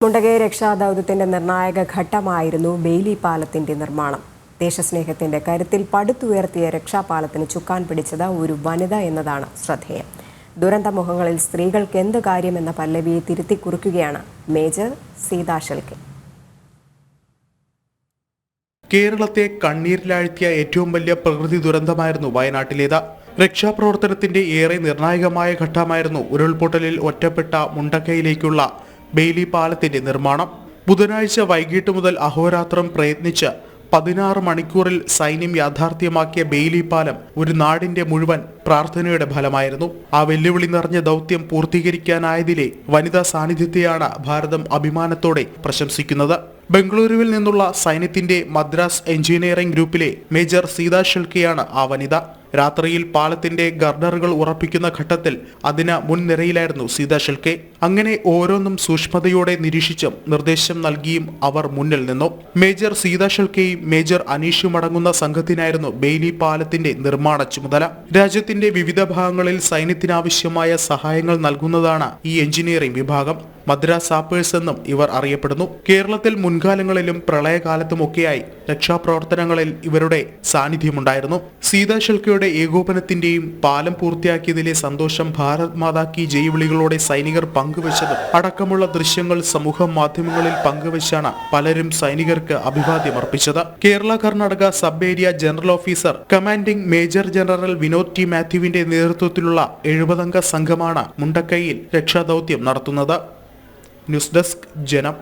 മുണ്ടകൈ രക്ഷാദൗത്യത്തിന്റെ നിർണായക ഘട്ടമായിരുന്നു ബെയിലി പാലത്തിന്റെ നിർമ്മാണം. ദേശസ്നേഹത്തിന്റെ കരുത്തിൽ പടുത്തുയർത്തിയ രക്ഷാപാലത്തിന് ചുക്കാൻ പിടിച്ചത് ഒരു വനിത എന്നതാണ് ശ്രദ്ധേയം. ദുരന്തമുഖങ്ങളിൽ സ്ത്രീകൾക്ക് എന്ത് കാര്യമെന്ന പല്ലവിയെ തിരുത്തിക്കുറിക്കുകയാണ് മേജർ സീതാ ഷെൽക്കെ. കേരളത്തെ കണ്ണീരിലാഴ്ത്തിയ ഏറ്റവും വലിയ പ്രകൃതി ദുരന്തമായിരുന്നു വയനാട്ടിലേത്. രക്ഷാപ്രവർത്തനത്തിന്റെ ഏറെ നിർണായകമായ ഘട്ടമായിരുന്നു ഉരുൾപൊട്ടലിൽ ഒറ്റപ്പെട്ട മുണ്ടക്കൈയിലേക്കുള്ള ബെയിലി പാലത്തിന്റെ നിർമ്മാണം. ബുധനാഴ്ച വൈകിട്ട് മുതൽ അഹോരാത്രം പ്രയത്നിച്ച് 16 മണിക്കൂറിൽ സൈന്യം യാഥാർത്ഥ്യമാക്കിയ ബെയിലി പാലം ഒരു നാടിന്റെ മുഴുവൻ പ്രാർത്ഥനയുടെ ഫലമായിരുന്നു. ആ വെല്ലുവിളി നിറഞ്ഞ ദൗത്യം പൂർത്തീകരിക്കാനായതിലെ വനിതാ സാന്നിധ്യത്തെയാണ് ഭാരതം അഭിമാനത്തോടെ പ്രശംസിക്കുന്നത്. ബംഗളൂരുവിൽ നിന്നുള്ള സൈന്യത്തിന്റെ മദ്രാസ് എഞ്ചിനീയറിംഗ് ഗ്രൂപ്പിലെ മേജർ സീതാ ഷെൽക്കെയാണ് ആ വനിത. രാത്രിയിൽ പാലത്തിന്റെ ഗർഡറുകൾ ഉറപ്പിക്കുന്ന ഘട്ടത്തിൽ അതിന് മുൻനിരയിലായിരുന്നു സീതാ ഷെൽക്കെ. അങ്ങനെ ഓരോന്നും സൂക്ഷ്മതയോടെ നിരീക്ഷിച്ചും നിർദ്ദേശം നൽകിയും അവർ മുന്നിൽ നിന്നു. മേജർ സീതാ ഷെൽക്കെയും മേജർ അനീഷും അടങ്ങുന്ന സംഘത്തിനായിരുന്നു ബെയിലി പാലത്തിന്റെ നിർമ്മാണ ചുമതല. രാജ്യത്തിന്റെ വിവിധ ഭാഗങ്ങളിൽ സൈന്യത്തിനാവശ്യമായ സഹായങ്ങൾ നൽകുന്നതാണ് ഈ എഞ്ചിനീയറിംഗ് വിഭാഗം. മദ്രാസ് സാപ്പേഴ്സ് എന്നും ഇവർ അറിയപ്പെടുന്നു. കേരളത്തിൽ മുൻകാലങ്ങളിലും പ്രളയകാലത്തുമൊക്കെയായി രക്ഷാപ്രവർത്തനങ്ങളിൽ ഇവരുടെ സാന്നിധ്യമുണ്ടായിരുന്നു. സീതാ ഷെൽക്കെയുടെ ഏകോപനത്തിന്റെയും പാലം പൂർത്തിയാക്കിയതിലെ സന്തോഷം ഭാരത് മാതാ കി ജയ് വിളികളോടെ സൈനികർ പങ്കുവച്ചതും അടക്കമുള്ള ദൃശ്യങ്ങൾ സമൂഹ മാധ്യമങ്ങളിൽ പങ്കുവച്ചാണ് പലരും സൈനികർക്ക് അഭിവാദ്യം അർപ്പിച്ചത്. Kerala Karnataka sub area general officer commanding major general Vinod T മാത്യുവിന്റെ നേതൃത്വത്തിലുള്ള 70 അംഗ സംഘമാണ് മുണ്ടക്കൈയിൽ രക്ഷാദൗത്യം നടത്തുന്നത്. ന്യൂസ് ഡെസ്ക് ജനം.